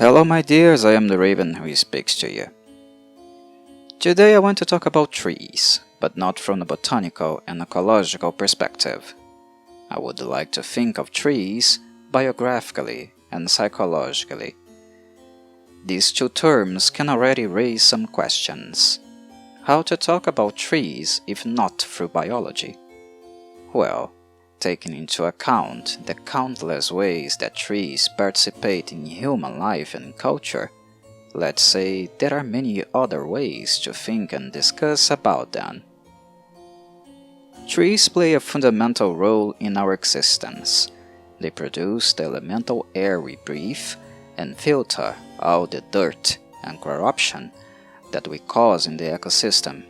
Hello my dears, I am the Raven who speaks to you. Today I want to talk about trees, but not from a botanical and ecological perspective. I would like to think of trees biographically and psychologically. These two terms can already raise some questions. How to talk about trees if not through biology? Well, taking into account the countless ways that trees participate in human life and culture, let's say there are many other ways to think and discuss about them. Trees play a fundamental role in our existence. They produce the elemental air we breathe and filter out the dirt and corruption that we cause in the ecosystem.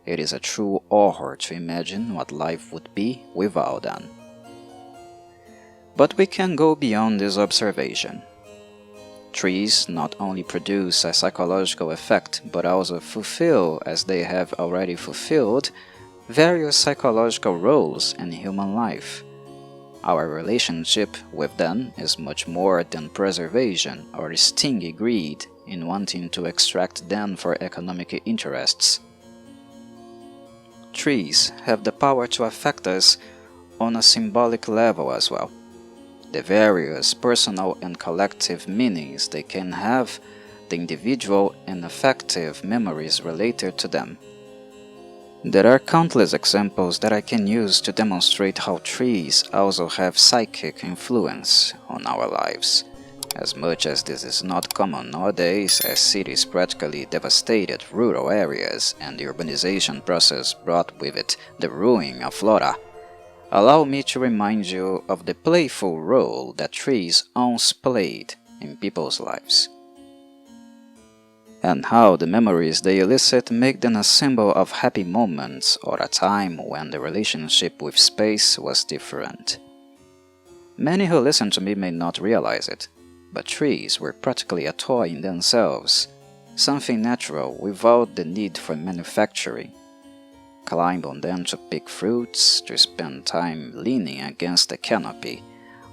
It is a true horror to imagine what life would be without them. But we can go beyond this observation. Trees not only produce a psychological effect, but also fulfill, as they have already fulfilled, various psychological roles in human life. Our relationship with them is much more than preservation or stingy greed in wanting to extract them for economic interests. Trees have the power to affect us on a symbolic level as well. The various personal and collective meanings they can have, the individual and affective memories related to them. There are countless examples that I can use to demonstrate how trees also have psychic influence on our lives. As much as this is not common nowadays, as cities practically devastated rural areas and the urbanization process brought with it the ruin of Flora, allow me to remind you of the playful role that trees once played in people's lives, and how the memories they elicit make them a symbol of happy moments or a time when the relationship with space was different. Many who listen to me may not realize it, but trees were practically a toy in themselves, something natural without the need for manufacturing. Climb on them to pick fruits, to spend time leaning against the canopy,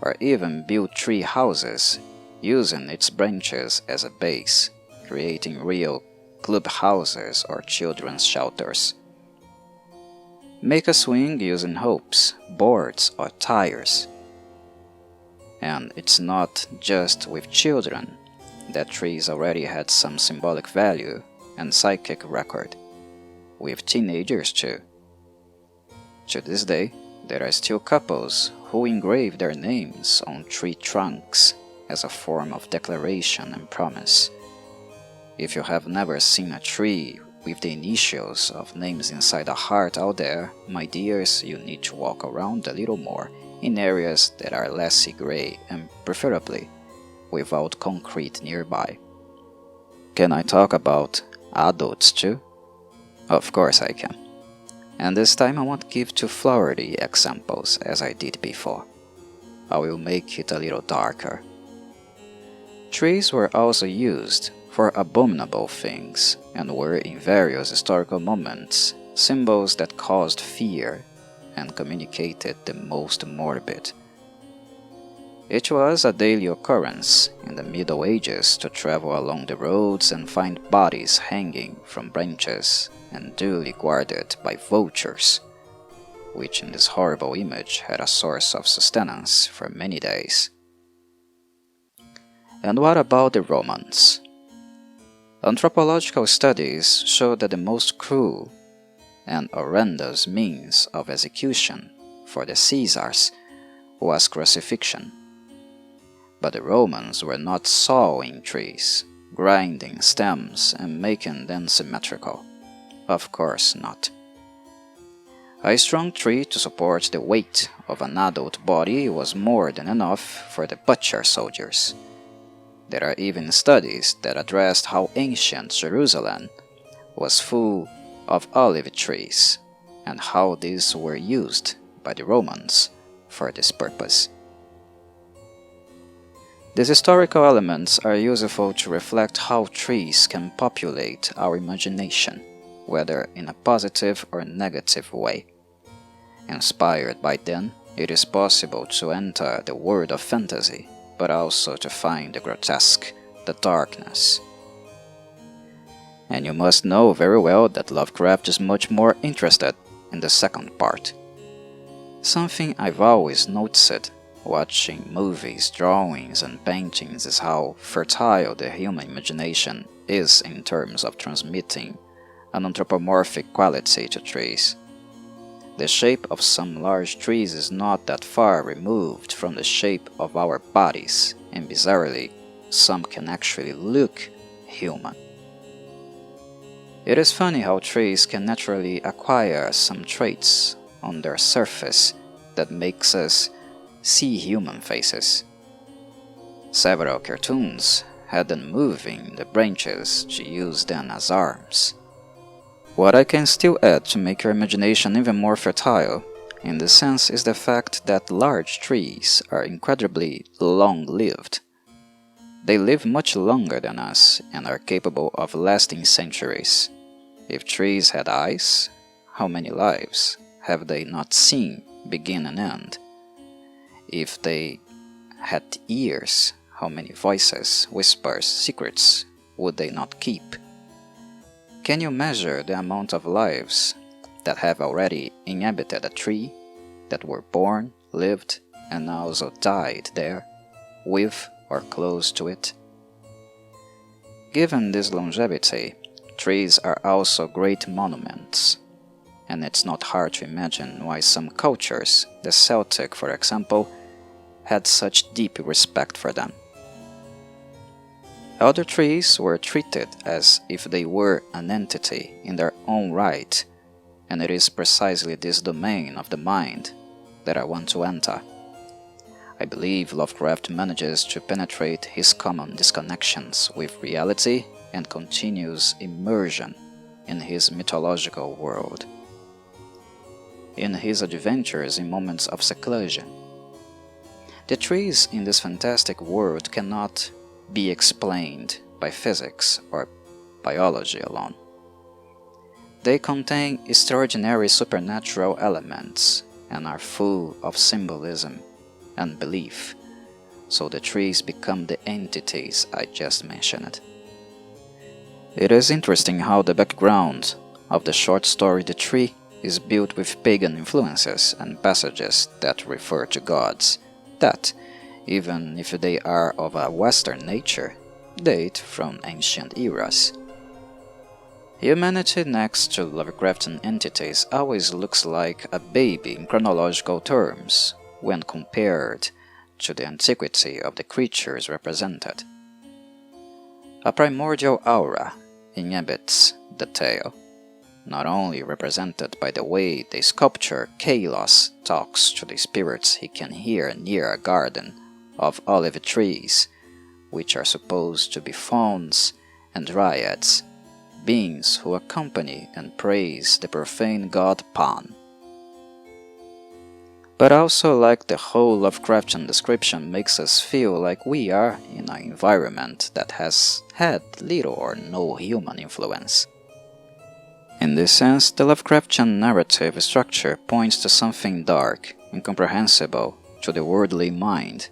or even build tree houses, using its branches as a base, creating real clubhouses or children's shelters. Make a swing using hoops, boards, or tires. And it's not just with children that trees already had some symbolic value and psychic record. With teenagers too. To this day, there are still couples who engrave their names on tree trunks as a form of declaration and promise. If you have never seen a tree with the initials of names inside a heart out there, my dears, you need to walk around a little more in areas that are less gray and preferably without concrete nearby. Can I talk about adults too? Of course I can. And this time I won't give two flowery examples as I did before. I will make it a little darker. Trees were also used for abominable things and were in various historical moments symbols that caused fear and communicated the most morbid. It was a daily occurrence in the Middle Ages to travel along the roads and find bodies hanging from branches and duly guarded by vultures, which in this horrible image had a source of sustenance for many days. And what about the Romans? Anthropological studies show that the most cruel and horrendous means of execution for the Caesars was crucifixion. But the Romans were not sawing trees, grinding stems and making them symmetrical. Of course not. A strong tree to support the weight of an adult body was more than enough for the butcher soldiers. There are even studies that addressed how ancient Jerusalem was full of olive trees and how these were used by the Romans for this purpose. These historical elements are useful to reflect how trees can populate our imagination, whether in a positive or negative way. Inspired by them, it is possible to enter the world of fantasy, but also to find the grotesque, the darkness. And you must know very well that Lovecraft is much more interested in the second part. Something I've always noticed watching movies, drawings, and paintings is how fertile the human imagination is in terms of transmitting an anthropomorphic quality to trees. The shape of some large trees is not that far removed from the shape of our bodies, and bizarrely, some can actually look human. It is funny how trees can naturally acquire some traits on their surface that makes us see human faces. Several cartoons had them moving the branches to use them as arms. What I can still add to make your imagination even more fertile in this sense is the fact that large trees are incredibly long-lived. They live much longer than us and are capable of lasting centuries. If trees had eyes, how many lives have they not seen begin and end? If they had ears, how many voices, whispers, secrets would they not keep? Can you measure the amount of lives that have already inhabited a tree, that were born, lived, and also died there, with or close to it? Given this longevity, trees are also great monuments, and it's not hard to imagine why some cultures, the Celtic for example, had such deep respect for them. Elder trees were treated as if they were an entity in their own right, and it is precisely this domain of the mind that I want to enter. I believe Lovecraft manages to penetrate his common disconnections with reality and continuous immersion in his mythological world. In his adventures in moments of seclusion, the trees in this fantastic world cannot be explained by physics or biology alone. They contain extraordinary supernatural elements and are full of symbolism and belief, so the trees become the entities I just mentioned. It is interesting how the background of the short story The Tree is built with pagan influences and passages that refer to gods that, even if they are of a Western nature, date from ancient eras. Humanity next to Lovecraftian entities always looks like a baby in chronological terms when compared to the antiquity of the creatures represented. A primordial aura inhabits the tale, not only represented by the way the sculptor Kalos talks to the spirits he can hear near a garden of olive trees, which are supposed to be fauns and dryads, beings who accompany and praise the profane god Pan. But also, like the whole Lovecraftian description makes us feel like we are in an environment that has had little or no human influence. In this sense, the Lovecraftian narrative structure points to something dark, incomprehensible to the worldly mind,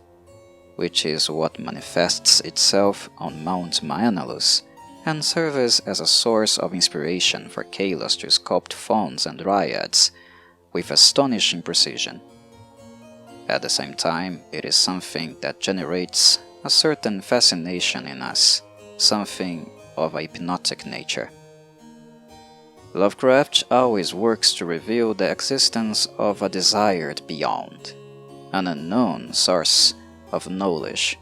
which is what manifests itself on Mount Maenalus and serves as a source of inspiration for Kalos to sculpt fauns and dryads with astonishing precision. At the same time, it is something that generates a certain fascination in us, something of a hypnotic nature. Lovecraft always works to reveal the existence of a desired beyond, an unknown source of knowledge.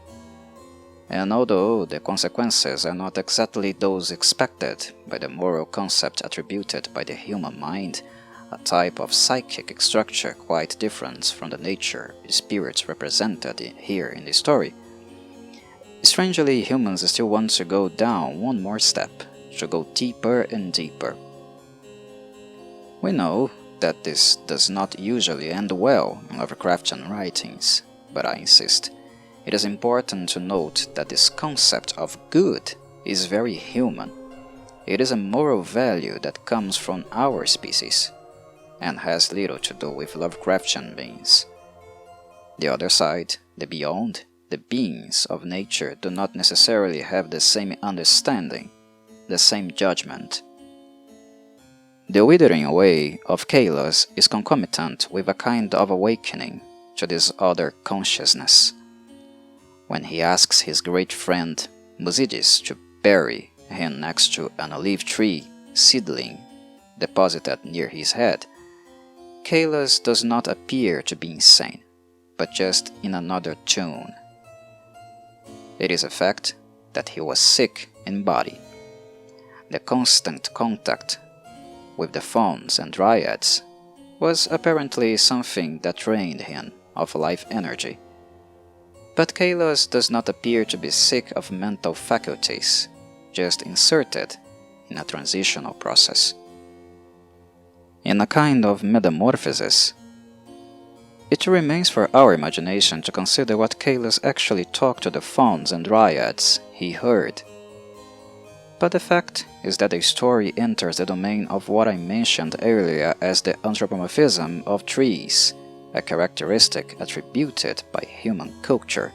And although the consequences are not exactly those expected by the moral concept attributed by the human mind, a type of psychic structure quite different from the nature spirits represented here in the story, strangely humans still want to go down one more step, to go deeper and deeper. We know that this does not usually end well in Lovecraftian writings, but I insist. It is important to note that this concept of good is very human. It is a moral value that comes from our species, and has little to do with Lovecraftian beings. The other side, the beyond, the beings of nature do not necessarily have the same understanding, the same judgment. The withering away of Kalos is concomitant with a kind of awakening to this other consciousness. When he asks his great friend Musides to bury him next to an olive tree seedling deposited near his head, Kalos does not appear to be insane, but just in another tune. It is a fact that he was sick in body. The constant contact with the fauns and dryads was apparently something that drained him of life energy. But Kalos does not appear to be sick of mental faculties, just inserted in a transitional process. In a kind of metamorphosis, it remains for our imagination to consider what Kalos actually talked to the fauns and dryads he heard. But the fact is that the story enters the domain of what I mentioned earlier as the anthropomorphism of trees, a characteristic attributed by human culture.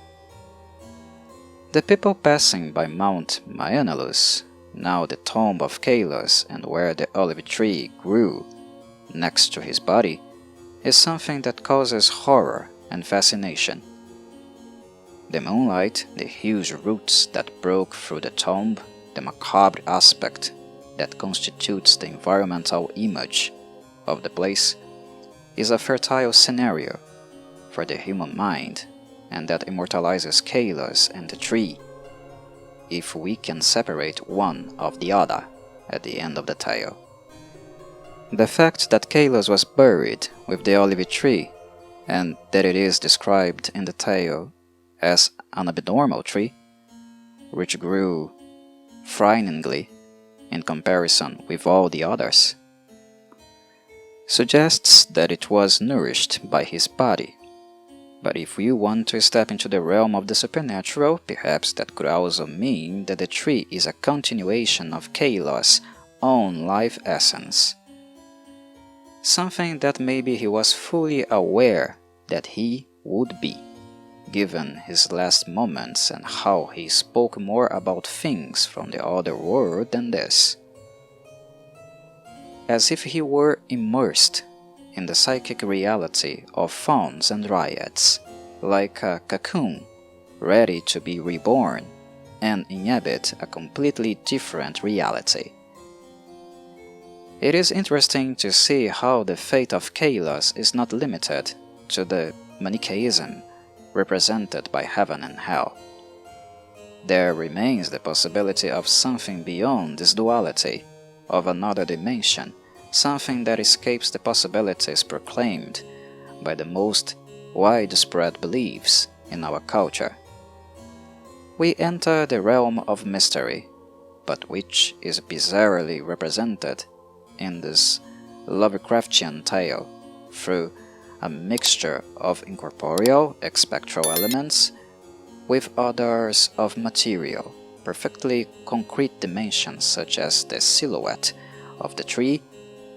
The people passing by Mount Maenalus, now the tomb of Kalos and where the olive tree grew next to his body, is something that causes horror and fascination. The moonlight, the huge roots that broke through the tomb, the macabre aspect that constitutes the environmental image of the place, is a fertile scenario for the human mind, and that immortalizes Kalos and the tree, if we can separate one of the other at the end of the tale. The fact that Kalos was buried with the olive tree, and that it is described in the tale as an abnormal tree, which grew frighteningly in comparison with all the others, suggests that it was nourished by his body. But if we want to step into the realm of the supernatural, perhaps that could also mean that the tree is a continuation of Kalos' own life essence. Something that maybe he was fully aware that he would be, given his last moments and how he spoke more about things from the other world than this. As if he were immersed in the psychic reality of fauns and dryads, like a cocoon ready to be reborn and inhabit a completely different reality. It is interesting to see how the fate of Kalos is not limited to the Manichaeism represented by heaven and hell. There remains the possibility of something beyond this duality, of another dimension, something that escapes the possibilities proclaimed by the most widespread beliefs in our culture. We enter the realm of mystery, but which is bizarrely represented in this Lovecraftian tale through a mixture of incorporeal, spectral elements with others of material, perfectly concrete dimensions such as the silhouette of the tree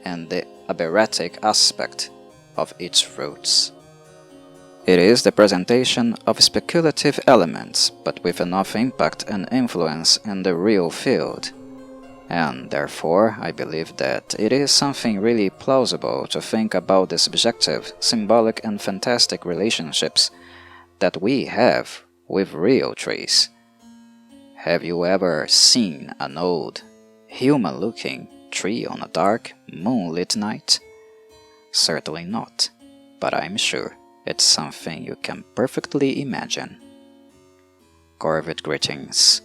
and the aberratic aspect of its roots. It is the presentation of speculative elements, but with enough impact and influence in the real field. And therefore, I believe that it is something really plausible to think about the subjective, symbolic and fantastic relationships that we have with real trees. Have you ever seen an old, human-looking tree on a dark, moonlit night? Certainly not, but I'm sure it's something you can perfectly imagine. Corvid greetings.